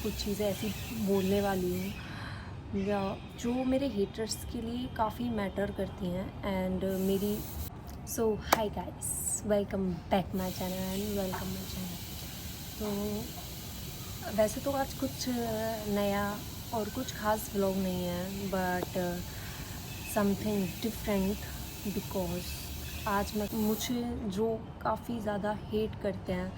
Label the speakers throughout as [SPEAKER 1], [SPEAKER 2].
[SPEAKER 1] कुछ चीज़ें ऐसी बोलने वाली हूँ या जो मेरे हेटर्स के लिए काफ़ी मैटर करती हैं एंड मेरी hi guys, welcome back my channel and welcome my channel. तो वैसे तो आज कुछ नया और कुछ ख़ास व्लॉग नहीं है, बट समथिंग डिफरेंट बिकॉज आज मैं मुझे जो काफ़ी ज़्यादा हेट करते हैं,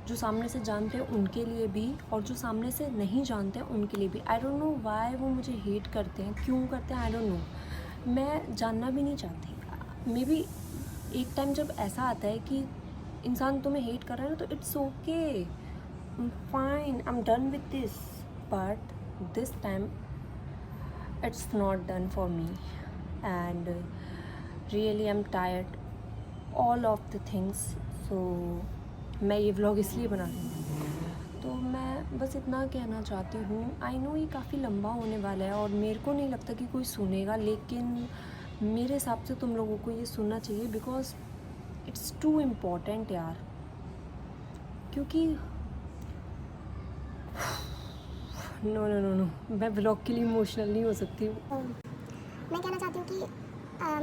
[SPEAKER 1] जो सामने से जानते हैं उनके लिए भी और जो सामने से नहीं जानते हैं उनके लिए भी। आई डोंट नो वाई वो मुझे हेट करते हैं, क्यों करते हैं, आई डोंट नो। मैं जानना भी नहीं चाहती। मे बी एक टाइम जब ऐसा आता है कि इंसान तुम्हें हेट कर रहा है ना, तो it's okay, fine, I am done with this, but this time it's not done for me and really I'm tired all of the things. So मैं ये vlog इसलिए बना रही हूँ। तो मैं बस इतना कहना चाहती हूँ, आई नो ये काफ़ी लंबा होने वाला है और मेरे को नहीं लगता कि कोई सुनेगा, लेकिन मेरे हिसाब से तुम लोगों को ये सुनना चाहिए बिकॉज इट्स टू इम्पॉर्टेंट यार। क्योंकि नो नो नो नो, मैं व्लॉग के लिए इमोशनल नहीं हो सकती हूँ।
[SPEAKER 2] मैं कहना चाहती हूँ कि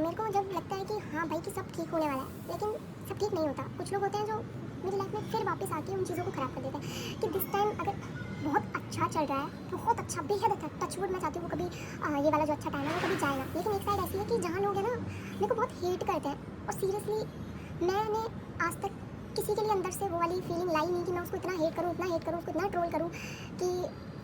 [SPEAKER 2] मेरे को जब लगता है कि हाँ भाई कि सब ठीक होने वाला है, लेकिन सब ठीक नहीं होता। कुछ लोग होते हैं जो मेरी लाइफ में फिर वापस आके उन चीज़ों को ख़राब कर देते हैं कि दिस टाइम अगर बहुत अच्छा चल रहा है, बहुत अच्छा, बेहद अच्छा, टचवुड मैं चाहती हूँ वो कभी ये वाला जो अच्छा टाइम है वो कभी जाए ना। लेकिन एक साइड ऐसी है कि जहाँ लोग हैं ना मेरे को बहुत हेट करते हैं और सीरियसली मैंने आज तक किसी के लिए अंदर से वो वाली फीलिंग लाई नहीं कि मैं उसको इतना हेट करूँ, उसको इतना ट्रोल करूँ कि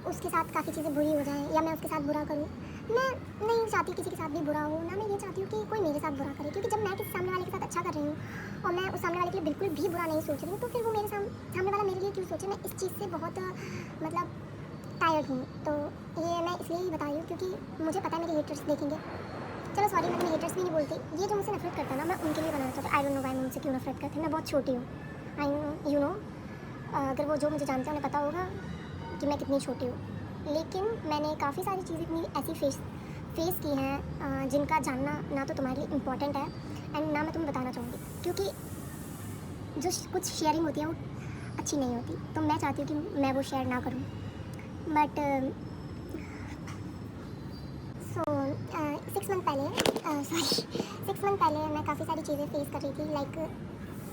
[SPEAKER 2] उसके साथ काफ़ी चीज़ें बुरी हो जाएं या मैं उसके साथ बुरा करूँ। मैं नहीं चाहती किसी के साथ भी बुरा हो, ना मैं ये चाहती हूँ कि कोई मेरे साथ बुरा करे, क्योंकि जब मैं किसी सामने वाले के साथ अच्छा कर रही हूँ और मैं उस सामने वाले के लिए बिल्कुल भी बुरा नहीं सोच रही हूँ, तो फिर वो मेरे सामने वाला मेरे लिए क्यों सोचे। मैं इस चीज़ से बहुत मतलब टायर्ड हूँ। तो ये मैं इसलिए ही बता रही हूँ क्योंकि मुझे पता है मेरे हेटर्स देखेंगे। चलो सॉरी, मैं हेटर्स भी नहीं बोलती, ये जो मुझसे नफरत करता है ना, मैं उनके लिए बनाना चाहती हूँ। आई डोंट नो वाई मुझसे क्यों नफरत करते हैं, मैं बहुत छोटी हूँ। आई नो, यू नो, अगर वो जो मुझे जानते हैं उन्हें पता होगा कि मैं कितनी छोटी हूँ। लेकिन मैंने काफ़ी सारी चीज़ें इतनी ऐसी फेस की हैं जिनका जानना ना तो तुम्हारे लिए इम्पॉर्टेंट है एंड ना मैं तुम्हें बताना चाहूँगी, क्योंकि जो कुछ शेयरिंग होती है वो अच्छी नहीं होती। तो मैं चाहती हूँ कि मैं वो शेयर ना करूँ। बट 6 मंथ पहले मैं काफ़ी सारी चीज़ें फेस कर रही थी, like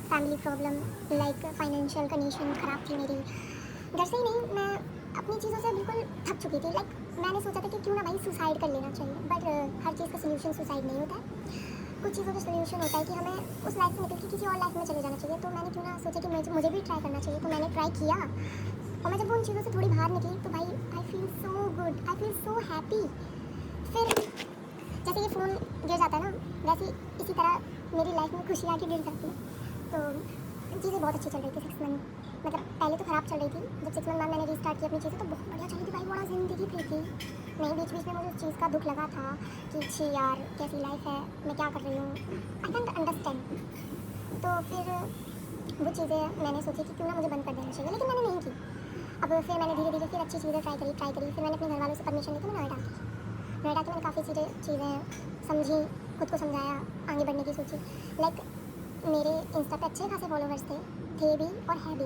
[SPEAKER 2] family problem, like financial condition ख़राब थी मेरी। घर से ही नहीं, मैं अपनी चीज़ों से बिल्कुल थक चुकी थी। लाइक मैंने सोचा था कि क्यों ना भाई सुसाइड कर लेना चाहिए, बट हर चीज़ का सोल्यूशन सुसाइड नहीं होता है। कुछ चीज़ों का सोल्यूशन होता है कि हमें उस लाइफ से निकल के किसी और लाइफ में चले जाना चाहिए। तो मैंने क्यों ना सोचा कि मुझे भी ट्राई करना चाहिए, तो मैंने ट्राई किया और मैं जब उन चीज़ों से थोड़ी बाहर निकली तो भाई I feel so good, I feel so happy. फिर जैसे ये फ़ोन गिर जाता है ना, वैसे इसी तरह मेरी लाइफ में खुशी आके गिर जाती है। तो चीज़ें बहुत अच्छी चल रही थी 6 मंथ, मतलब पहले तो ख़राब चल रही थी। जब 6 मंथ बाद मैंने रीस्टार्ट किया अपनी चीज़ें तो बहुत बढ़िया चल रही थी भाई, बड़ा ज़िंदगी फ्री थी। नहीं, बीच बीच में मुझे उस चीज़ का दुख लगा था कि छी यार कैसी लाइफ है, मैं क्या कर रही हूँ, आई कैंट अंडरस्टैंड। तो फिर वो चीज़ें मैंने सोची कि क्यों ना मुझे बंद कर देना चाहिए, लेकिन मैंने नहीं की। अब फिर मैंने धीरे धीरे फिर अच्छी चीज़ें ट्राई करी। फिर मैंने अपने घर वालों से परमिशन लेकर मैं नोएडा की मैंने काफ़ी चीज़ें समझी, खुद को समझाया, आगे बढ़ने की सोची। लाइक मेरे इंस्टा पे अच्छे खासे फॉलोवर्स थे भी और है भी।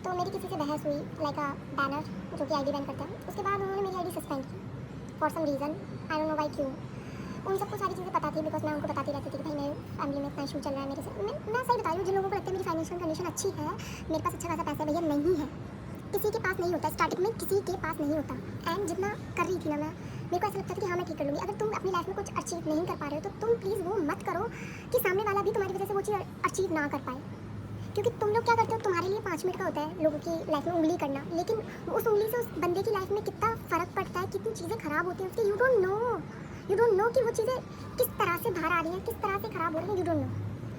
[SPEAKER 2] तो मेरी किसी से बहस हुई, लाइक अ बैनर जो कि आईडी बैन करता है, उसके बाद उन्होंने मेरी आईडी सस्पेंड की for some reason, I don't know why क्यों। उन सबको सारी चीज़ें पता थी बिकॉज मैं उनको बताती रहती थी कि भाई मेरे फैमिली में इतना इशू चल रहा है मेरे से। मैं सही बता रही हूँ, जिन लोगों को लगता है मेरी फाइनेंशियल कंडीशन अच्छी है, मेरे पास अच्छा खासा पैसा भैया नहीं है, किसी के पास नहीं होता, स्टार्टिंग में किसी के पास नहीं होता। एंड जितना कर रही थी ना मैं, मेरे को ऐसा लगता था कि हाँ मैं ठीक कर लूँगी। अगर तुम अपनी लाइफ में कुछ अचीव नहीं कर पा रहे हो तो तुम प्लीज़ वो मत करो कि सामने वाला भी तुम्हारी वजह से वो चीज़ अचीव ना कर पाए। क्योंकि तुम लोग क्या करते हो, तुम्हारे लिए 5 मिनट का होता है लोगों की लाइफ में उंगली करना, लेकिन उस उंगली से उस बंदे की लाइफ में कितना फ़र्क पड़ता है, कितनी चीज़ें ख़राब होती हैं उसकी, यू डोंट नो कि वो चीज़ें किस तरह से बाहर आ रही हैं, किस तरह से ख़राब हो रही हैं, you don't know.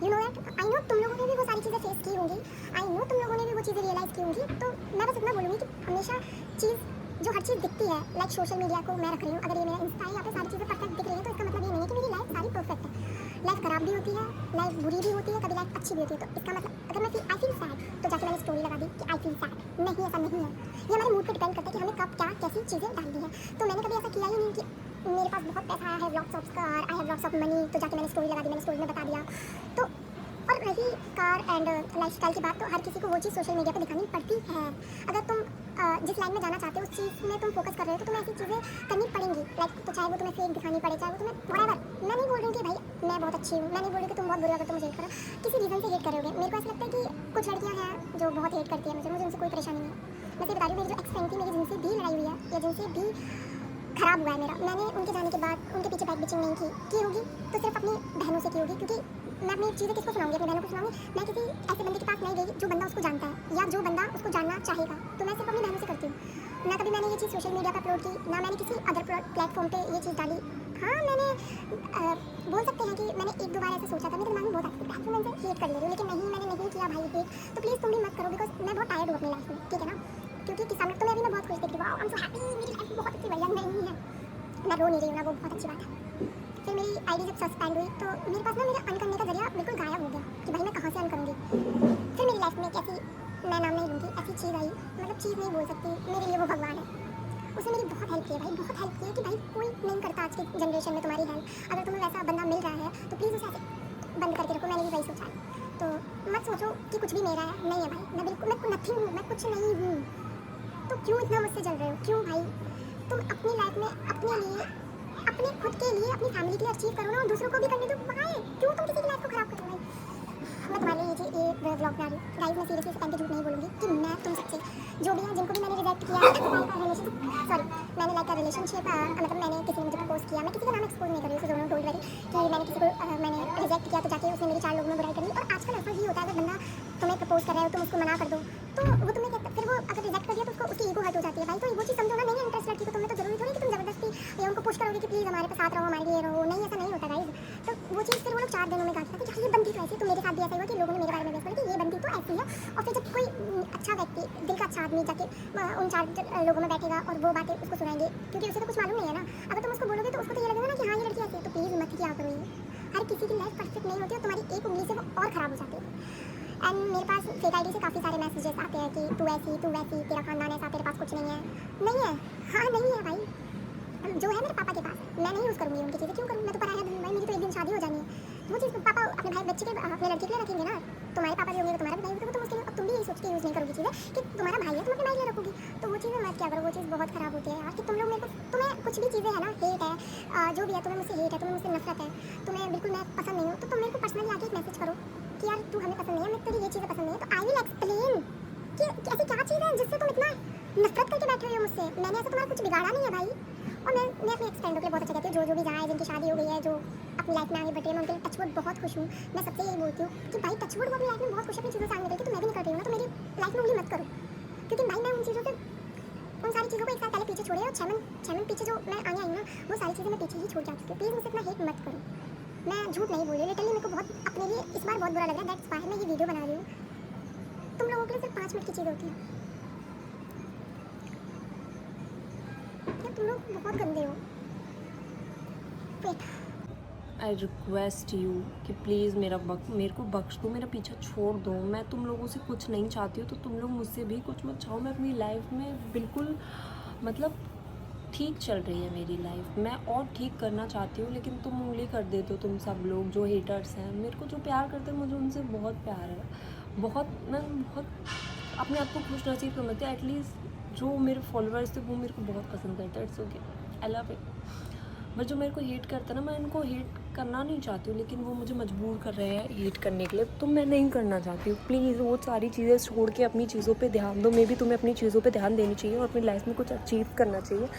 [SPEAKER 2] You know that, I know तुम लोगों ने भी वो सारी चीज़ें फेस की होंगी, आई नो तुम लोगों ने भी वो चीज़ें रियलाइज़ की होंगी। तो मैं बस इतना बोलूँगी कि हमेशा जो हर चीज़ दिखती है, लाइक सोशल मीडिया को मैं रख रही हूँ, अगर ये मेरा इंस्टा है, यहाँ पे सारी चीज़ें परफेक्ट दिख रही है, तो इसका मतलब ये नहीं है कि मेरी लाइफ सारी परफेक्ट है। लाइफ ख़राब भी होती है, लाइफ बुरी भी होती है, कभी लाइफ अच्छी भी होती है। तो इसका मतलब अगर मैं आई फील सैड तो जाके मैंने स्टोरी लगा दी कि आई फील सैड, नहीं ऐसा नहीं है। ये हमारे मूड पे डिपेंड करता है कि हमें कब क्या कैसी चीज़ें डालनी है। तो मैंने कभी ऐसा किया ही नहीं कि मेरे पास बहुत पैसा आया है, lots of car, I have lots of money, तो जाके मैंने स्टोरी लगा दी, मैंने स्टोरी में बता दिया। तो और रही कार एंड लाइफस्टाइल की बात, तो हर किसी को वो चीज़ सोशल मीडिया पे दिखानी पड़ती है। अगर तुम जिस लाइन में जाना चाहते हो उस चीज़ में तुम फोकस कर रहे हो तो तुम्हें ऐसी चीज़ें करनी पड़ेंगी। लाइक तो चाहे वो तुम्हें फेक दिखानी पड़े, चाहे वो तुम्हें व्हाटएवर। मैं नहीं बोल रही हूँ कि भाई मैं बहुत अच्छी हूँ, मैं नहीं बोल रही कि तुम बहुत बुरे हो अगर तुम मुझे हेट करो, किसी रीज़न से हेट करोगे। मेरे को ऐसा लगता है कि कुछ लड़कियाँ हैं जो बहुत हेट करती है मुझे उनसे कोई परेशानी नहीं है। मैं सिर्फ बता रही हूँ, मेरी जो एक्स फ्रेंड थी, मेरी जिनसे भी लड़ाई हुई है या जिनसे भी खराब हुआ है मेरा, मैंने उनके जाने के बाद उनके पीछे बैक बिचिंग नहीं की होगी तो सिर्फ अपनी बहनों से की होगी। क्योंकि मैं अपनी चीज़ें किसको सुनाऊंगी, अपनी बहनों को सुनाऊंगी। मैं किसी ऐसे बंदे के पास नहीं गई जो बंदा उसको जानता है या जो बंदा उसको जानना चाहेगा, तो मैं सिर्फ अपनी बहनों से करती हूँ। ना कभी मैंने ये चीज़ सोशल मीडिया पर अपलोड की, ना मैंने किसी अदर प्लेटफॉर्म पे ये चीज़ डाली। हाँ, मैंने बोल सकते हैं कि मैंने एक दो बार ऐसा सोचा था, मेरे दिमाग में बहुत आता था मैं इनसे हेट कर ले रही हूँ, लेकिन नहीं, मैंने नहीं किया भाई हेट। तो प्लीज़ तुम भी मत करो, बिकॉज मैं बहुत टायर्ड हूँ अपनी लाइफ में, ठीक है ना। क्योंकि किस सामने तुम्हें अभी मैं बहुत खुश दिख रही हूँ, आई एम सो हैप्पी, मेरी लाइफ बहुत अच्छी बढ़िया नहीं है, मैं रो नहीं रही हूँ ना, वो बहुत अच्छी बात है। फिर मेरी आईडी जब सस्पेंड हुई तो मेरे पास ना मेरा अर्न करने का जरिया बिल्कुल गायब हो गया कि भाई मैं कहाँ से अर्न करूँगी। फिर मेरी लाइफ में एक ऐसी, मैं नाम नहीं लूँगी, ऐसी चीज़ आई, मतलब चीज़ नहीं बोल सकती, मेरे लिए वो भगवान है। उसने मेरी बहुत हेल्प की है भाई, बहुत हेल्प की है कि भाई कोई नहीं करता आज की जनरेशन में तुम्हारी हेल्प। अगर तुम्हें वैसा बंदा मिल रहा है तो प्लीज़ उसे ऐसे बंद करके रखो, मैंने भी वही सोचा है। तो मत सोचो कि कुछ भी मेरा है, नहीं है भाई, मैं बिल्कुल, मैं नथिंग हूँ, मैं कुछ नहीं हूँ। तो क्यों इतना मुझसे जल रहे हो, क्यों भाई? तुम अपनी लाइफ में अपने लिए, अपने खुद के लिए, अपनी फैमिली के लिए अचीव करो ना, और दूसरों को भी करने दो। वाई क्यों तुम किसी की लाइफ को खराब करो भाई? मैं तुम्हारे लिए ये व्लॉग बना रही हूँ गाइस। मैं सीरियसली इस टाइम पे झूठ नहीं बोलूँगी कि मैं तुम सबसे जो भी हैं, जिनको भी मैंने रिजेक्ट किया, मैंने लाइक रिलेशनशिप, मतलब मैंने किसी ने मुझे प्रपोज किया, मैं किसी का नाम एक्सपोज नहीं कर रही हूँ, डोंट वरी कि मैंने किसी को मैंने रिजेक्ट किया तो जाके उसने मेरी 4 लोगों में बुराई करी। और आजकल ऐसा ही होता है, अगर बंदा तुम्हें प्रपोज कर रहा है तुम उसको मना कर दो तो वो तुम्हें कहता, फिर वो अगर रिजेक्ट कर दिया तो उसको उसकी ईगो हर्ट हो जाती है भाई। तो वो चीज़ समझो ना, नहीं है इंटरेस्ट लड़की को तुम्हें, तो जरूरी थोड़ी कि तुम जबरदस्ती या उनको पुश करोगे कि प्लीज़ हमारे साथ रहो, हमारे लिए रहो। नहीं, ऐसा नहीं होता गाइस। तो वो चीज़ फिर वो लोग 4 दिनों में काटता है कि ये बंदी तो ऐसी, तो मेरे साथ भी ऐसा हुआ कि लोगों ने मेरे बारे में बोला कि ये बंदी तो ऐसी है। और फिर जब कोई अच्छा व्यक्ति, दिल का अच्छा आदमी जाके उन 4 लोगों में बैठेगा और वो बातें उसको सुनाएंगे, क्योंकि उसे तो कुछ मालूम नहीं है ना। अगर तुम उसको बोलोगे तो उसको तो ये लगेगा ना कि हाँ ये लड़की ऐसी है। तो प्लीज़ मत किया करो ये। हर किसी की लाइफ परफेक्ट नहीं होती और तुम्हारी एक उंगली से वो और ख़राब हो जाती है। एंड मेरे पास फेक आईडी से काफ़ी सारे मैसेजेस आते हैं कि तू ऐसी, तू वैसी, तेरा खानदान ऐसा, तेरे पास कुछ नहीं है। नहीं है, हाँ नहीं है भाई, जो है मेरे पापा के पास, मैं नहीं यूज़ करूँगी उनकी चीज़ें। क्यों करूँ? मैं तो पराया भाई, मेरी तो एक दिन शादी हो जानी है। वो चीज़ पापा अपने भाई बच्चे के, अपने लड़के के लिए रखेंगे ना। तुम्हारे पापा भी होंगे तो तुम्हारा भी भाई होगा, तो मुझे अब तुम भी यही सोच के यूज़ नहीं करोगी चीज़ें कि तुम्हारा भाई है तुम अपने भाई के लिए रखोगी। तो वो चीज़ें मत क्या करो, वो चीज़ बहुत ख़राब होती है यार। कि तुम लोग मेरे को, तुम्हें कुछ भी चीज़ें है ना, हेट है, जो भी है, तुम्हें मुझसे हेट है, तुम्हें मुझसे नफरत है, तुम्हें बिल्कुल मैं पसंद नहीं हूँ, तो तुम मेरे को पर्सनली आके एक मैसेज करो कि यार तू हमें पसंद नहीं है, मैं तेरी ये चीज़ें पसंद नहीं है। तो आई विल एक्सप्लेन कि ऐसी क्या चीज़ है जिससे तुम इतना नफरत करके बैठे हुए हो मुझसे। मैंने ऐसा तुम्हारा कुछ बिगाड़ा नहीं है भाई। और मैं अपने एक्स फ्रेंडों के लिए बहुत अच्छा कहती हूँ, जो भी जहाँ है, जिनकी शादी हो गई है, जो अपनी लाइफ में आगे बढ़ रही है, मैं उनके लिए टचवुड बहुत खुश हूँ। मैं सबसे यही बोलती हूँ कि भाई टचवुड वो अपनी लाइफ में बहुत खुश है, अपनी चीज़ों से आगे निकल के, तो मैं भी नहीं कर रही हूँ ना, तो मेरी लाइफ में उंगली मत करो। क्योंकि भाई मैं उन चीज़ों से, उन सारी चीज़ों को एक साल पहले पीछे छोड़े, और 6 मंथ पीछे जो मैं आगे आई ना, वो सारी चीज़ें मैं पीछे ही छोड़ जा चुकी हूँ। प्लीज़ मुझसे इतना हेट मत करो। मैं झूठ नहीं बोल रही, लिटरली मेरे को बहुत अपने लिए इस बार बहुत बुरा लग रहा है। दैट्स व्हाई मैं ये वीडियो बना रही हूँ। तुम लोगों के लिए सिर्फ 5 मिनट की चीज़ होती है यार, तुम लोग बहुत गंदे हो। वेट,
[SPEAKER 1] आई रिक्वेस्ट यू कि प्लीज़ मेरे को बख्श दो, मेरा पीछा छोड़ दो। मैं तुम लोगों से कुछ नहीं चाहती हूँ, तो तुम लोग मुझसे भी कुछ मत चाहो। मैं अपनी लाइफ में बिल्कुल, मतलब ठीक चल रही है मेरी लाइफ, मैं और ठीक करना चाहती हूँ, लेकिन तुम उंगली कर देते हो। तुम सब लोग जो हेटर्स हैं, मेरे को जो प्यार करते हैं, मुझे उनसे बहुत प्यार है, बहुत। मैं बहुत अपने आप को खुश नसीब समझती हूँ। एटलीस्ट जो मेरे फॉलोअर्स थे वो मेरे को बहुत पसंद करते हैं, it's okay, I love it. But जो मेरे को हेट करता है ना, मैं इनको हेट करना नहीं चाहती हूँ, लेकिन वो मुझे मजबूर कर रहे हैं हेट करने के लिए, तो मैं नहीं करना चाहती हूँ। प्लीज़ वो सारी चीज़ें छोड़ के अपनी चीज़ों पे ध्यान दो। मे भी तुम्हें अपनी चीज़ों पे ध्यान देनी चाहिए और अपनी लाइफ में कुछ अचीव करना चाहिए,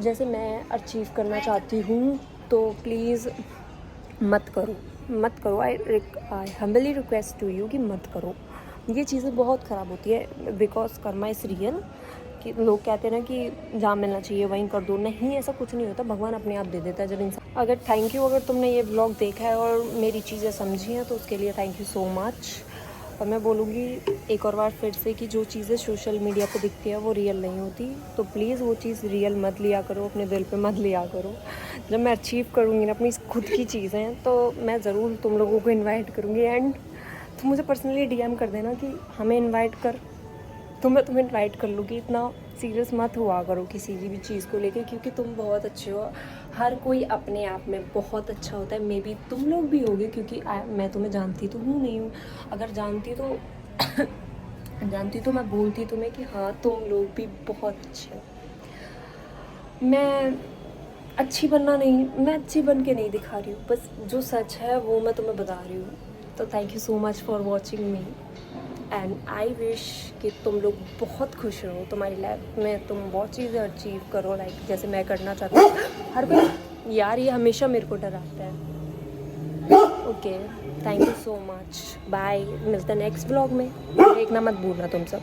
[SPEAKER 1] जैसे मैं अचीव करना चाहती हूँ। तो प्लीज़ मत करो। I humbly request to you कि मत करो। ये चीज़ें बहुत ख़राब होती है, बिकॉज कर्मा इज़ रियल। कि लोग कहते हैं ना कि जहाँ मिलना चाहिए वहीं कर दो, नहीं, ऐसा कुछ नहीं होता। भगवान अपने आप दे देता है जब इंसान। अगर थैंक यू, अगर तुमने ये ब्लॉग देखा है और मेरी चीज़ें समझी हैं, तो उसके लिए थैंक यू सो मच। और मैं बोलूँगी एक और बार फिर से कि जो चीज़ें सोशल मीडिया पे दिखती है वो रियल नहीं होती, तो प्लीज़ वो चीज़ रियल मत लिया करो, अपने दिल पे मत लिया करो। जब मैं अचीव करूँगी ना अपनी खुद की चीज़ें, तो मैं ज़रूर तुम लोगों को इन्वाइट करूँगी। एंड तुम मुझे पर्सनली DM कर देना कि हमें इन्वाइट कर, तो मैं तुम्हें इन्वाइट कर लूँगी। इतना सीरियस मत हुआ करो किसी भी चीज़ को लेकर, क्योंकि तुम बहुत अच्छे हो। हर कोई अपने आप में बहुत अच्छा होता है। मे बी तुम लोग भी होगे, क्योंकि मैं तुम्हें जानती तो हूँ नहीं हूँ। अगर जानती तो जानती तो मैं बोलती तुम्हें कि हाँ तुम लोग भी बहुत अच्छे हो। मैं अच्छी बनना नहीं, मैं अच्छी बन के नहीं दिखा रही हूँ, बस जो सच है वो मैं तुम्हें बता रही हूँ। तो thank you so much for watching me and I wish कि तुम लोग बहुत खुश रहो, तुम्हारी लाइफ में तुम बहुत चीज़ें अचीव करो, लाइक जैसे मैं करना चाहती हूँ। हर कोई यार ये हमेशा मेरे को डराता है। Okay, thank you so much, bye, मिलते हैं नेक्स्ट ब्लॉग में। देखना मत भूलना तुम सब।